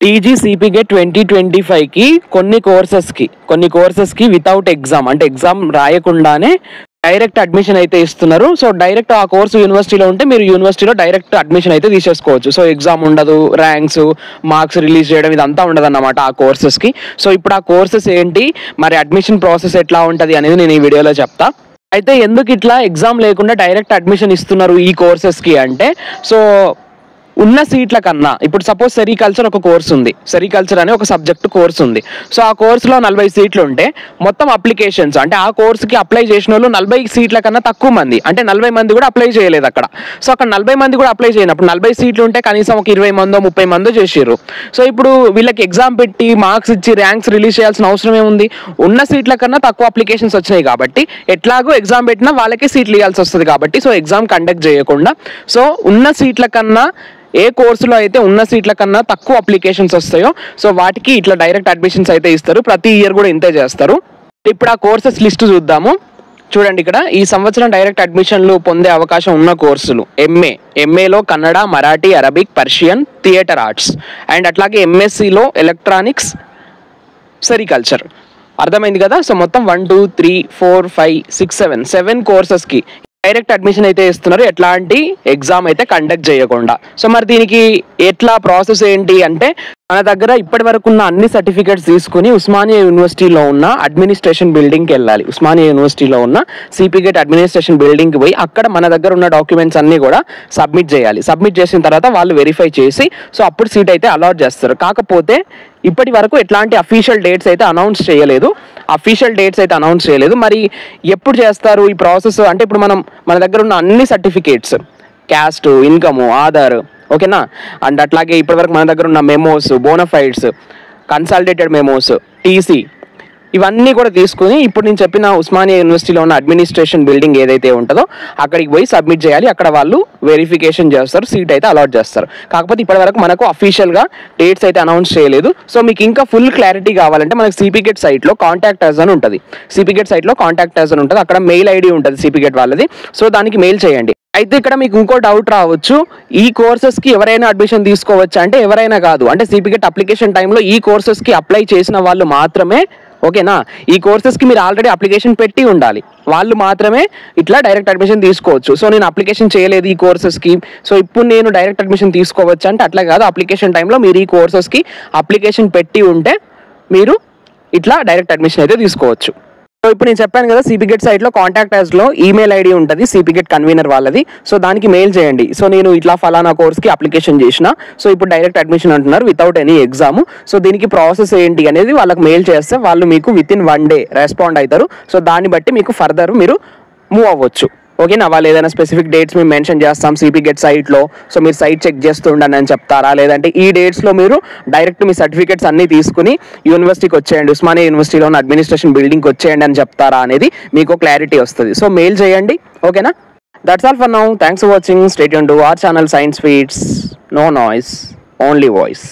TG CPGET 2025కి కొన్ని కోర్సెస్కి without exam అంటే exam రాయకుండానే direct admission అయితే ఇస్తున్నారు. సో డైరెక్ట్ ఆ కోర్సు యూనివర్సిటీలో ఉంటే మీరు యూనివర్సిటీలో డైరెక్ట్ అడ్మిషన్ అయితే తీసేసుకోవచ్చు. సో ఎగ్జామ్ ఉండదు, ర్యాంక్స్ మార్క్స్ రిలీజ్ చేయడం ఇదంతా ఉండదు అన్నమాట ఆ కోర్సెస్కి. సో ఇప్పుడు ఆ కోర్సెస్ ఏంటి, మరి అడ్మిషన్ ప్రాసెస్ ఎట్లా ఉంటుంది అనేది నేను ఈ వీడియోలో చెప్తా. అయితే ఎందుకు ఇట్లా ఎగ్జామ్ లేకుండా డైరెక్ట్ అడ్మిషన్ ఇస్తున్నారు ఈ కోర్సెస్కి అంటే, సో ఉన్న సీట్ల కన్నా ఇప్పుడు సపోజ్ సెరికల్చర్ ఒక కోర్స్ ఉంది, సెరికల్చర్ అనే ఒక సబ్జెక్ట్ కోర్స్ ఉంది. సో ఆ కోర్సులో 40 సీట్లు ఉంటే మొత్తం అప్లికేషన్స్ అంటే ఆ కోర్సుకి అప్లై చేసిన వాళ్ళు 40 సీట్ల కన్నా తక్కువ మంది, అంటే 40 మంది కూడా అప్లై చేయలేదు అక్కడ. సో అక్కడ 40 మంది కూడా అప్లై చేయనప్పుడు 40 సీట్లు ఉంటే కనీసం ఒక 20 మందో 30 మందో చేసారు. సో ఇప్పుడు వీళ్ళకి ఎగ్జామ్ పెట్టి మార్క్స్ ఇచ్చి ర్యాంక్స్ రిలీజ్ చేయాల్సిన అవసరం ఏముంది? ఉన్న సీట్ల కన్నా తక్కువ అప్లికేషన్స్ వచ్చినాయి కాబట్టి ఎట్లాగో ఎగ్జామ్ పెట్టినా వాళ్ళకే సీట్లు ఇవ్వాల్సి వస్తుంది కాబట్టి సో ఎగ్జామ్ కండక్ట్ చేయకుండా సో ఉన్న సీట్ల కన్నా ఏ కోర్సులో అయితే ఉన్న సీట్ల కన్నా తక్కువ అప్లికేషన్స్ వస్తాయో సో వాటికి ఇట్లా డైరెక్ట్ అడ్మిషన్స్ అయితే ఇస్తారు. ప్రతి ఇయర్ కూడా ఇంతే చేస్తారు. ఇప్పుడు ఆ కోర్సెస్ లిస్ట్ చూద్దాము. చూడండి, ఇక్కడ ఈ సంవత్సరం డైరెక్ట్ అడ్మిషన్లు పొందే అవకాశం ఉన్న కోర్సులు ఎంఏలో Kannada, Marathi, Arabic, Persian, theatre arts and అట్లాగే ఎంఎస్సిలో ఎలక్ట్రానిక్స్, సెరికల్చర్. అర్థమైంది కదా? సో మొత్తం 1 2 3 4 5 6 7 కోర్సెస్కి డైరెక్ట్ అడ్మిషన్ అయితే ఇస్తున్నారు, ఎట్లాంటి ఎగ్జామ్ అయితే కండక్ట్ చేయకుండా. సో మరి దీనికి ఎట్లా ప్రాసెస్ ఏంటి అంటే, మన దగ్గర ఇప్పటి వరకు ఉన్న అన్ని సర్టిఫికేట్స్ తీసుకుని ఉస్మానియా యూనివర్సిటీలో ఉన్న అడ్మినిస్ట్రేషన్ బిల్డింగ్కి వెళ్ళాలి. ఉస్మానియా యూనివర్సిటీలో ఉన్న సిపిగేట్ అడ్మినిస్ట్రేషన్ బిల్డింగ్కి పోయి అక్కడ మన దగ్గర ఉన్న డాక్యుమెంట్స్ అన్నీ కూడా సబ్మిట్ చేయాలి. సబ్మిట్ చేసిన తర్వాత వాళ్ళు వెరిఫై చేసి సో అప్పుడు సీట్ అయితే అలాట్ చేస్తారు. కాకపోతే ఇప్పటి వరకు ఎట్లాంటి అఫీషియల్ డేట్స్ అయితే అనౌన్స్ చేయలేదు. మరి ఎప్పుడు చేస్తారు ఈ ప్రాసెస్ అంటే, ఇప్పుడు మన దగ్గర ఉన్న అన్ని సర్టిఫికేట్స్, క్యాస్ట్, ఇన్కమ్, ఆధార్, ఓకేనా, అండ్ అట్లాగే ఇప్పటివరకు మన దగ్గర ఉన్న memos, bona fides, consolidated memos, TC, ఇవన్నీ కూడా తీసుకుని ఇప్పుడు నేను చెప్పిన ఉస్మానియా యూనివర్సిటీలో ఉన్న అడ్మినిస్ట్రేషన్ బిల్డింగ్ ఏదైతే ఉంటుందో అక్కడికి పోయి సబ్మిట్ చేయాలి. అక్కడ వాళ్ళు వెరిఫికేషన్ చేస్తారు, సీట్ అయితే అలాట్ చేస్తారు. కాకపోతే ఇప్పటివరకు మనకు అఫీషియల్గా డేట్స్ అయితే అనౌన్స్ చేయలేదు. సో మీకు ఇంకా ఫుల్ క్లారిటీ కావాలంటే మనకు సిపిగేట్ సైట్లో కాంటాక్ట్ అస్ అని ఉంటుంది. అక్కడ మెయిల్ ఐడి ఉంటుంది సిపిగేట్ వాళ్ళది. సో దానికి మెయిల్ చేయండి. అయితే ఇక్కడ మీకు ఇంకో డౌట్ రావచ్చు, ఈ కోర్సెస్కి ఎవరైనా అడ్మిషన్ తీసుకోవచ్చా అంటే ఎవరైనా కాదు. అంటే సిపిగేట్ అప్లికేషన్ టైంలో ఈ కోర్సెస్కి అప్లై చేసిన వాళ్ళు మాత్రమే, ఓకేనా, ఈ కోర్సెస్కి మీరు ఆల్రెడీ అప్లికేషన్ పెట్టి ఉండాలి, వాళ్ళు మాత్రమే ఇట్లా డైరెక్ట్ అడ్మిషన్ తీసుకోవచ్చు. సో నేను అప్లికేషన్ చేయలేదు ఈ కోర్సెస్కి, సో ఇప్పుడు నేను డైరెక్ట్ అడ్మిషన్ తీసుకోవచ్చు అంటే అట్లా కాదు. అప్లికేషన్ టైంలో మీరు ఈ కోర్సెస్కి అప్లికేషన్ పెట్టి ఉంటే మీరు ఇట్లా డైరెక్ట్ అడ్మిషన్ అయితే తీసుకోవచ్చు. సో ఇప్పుడు నేను చెప్పాను కదా, సిపిగేట్ సైట్లో కాంటాక్ట్ అస్లో ఈమెయిల్ ఐడి ఉంటుంది సిపిగేట్ కన్వీనర్ వాళ్ళది. సో దానికి మెయిల్ చేయండి. సో నేను ఇట్లా ఫలానా కోర్స్కి అప్లికేషన్ చేసిన, సో ఇప్పుడు డైరెక్ట్ అడ్మిషన్ అంటున్నారు వితౌట్ ఎనీ ఎగ్జామ్. సో దీనికి ప్రాసెస్ ఏంటి అనేది వాళ్ళకి మెయిల్ చేస్తే వాళ్ళు మీకు వితిన్ 1 day రెస్పాండ్ అవుతారు. సో దాన్ని బట్టి మీకు ఫర్దర్ మీరు మూవ్ అవ్వచ్చు. ఓకేనా, వాళ్ళు ఏదైనా స్పెసిఫిక్ డేట్స్ మేము మెన్షన్ చేస్తాం సిపిగేట్ సైట్లో, సో మీరు సైట్ చెక్ చేస్తూ ఉండండి అని చెప్తారా, లేదంటే ఈ డేట్స్లో మీరు డైరెక్ట్ మీ సర్టిఫికేట్స్ అన్నీ తీసుకుని యూనివర్సిటీకి వచ్చేయండి, ఉస్మానియా యూనివర్సిటీలో ఉన్న అడ్మినిస్ట్రేషన్ బిల్డింగ్కి వచ్చేయండి అని చెప్తారా అనేది మీకు క్లారిటీ వస్తుంది. సో మెయిల్ చేయండి. ఓకేనా, that's all for now. Thanks for watching. Stay tuned to our channel Science Feeds. No noise, only voice.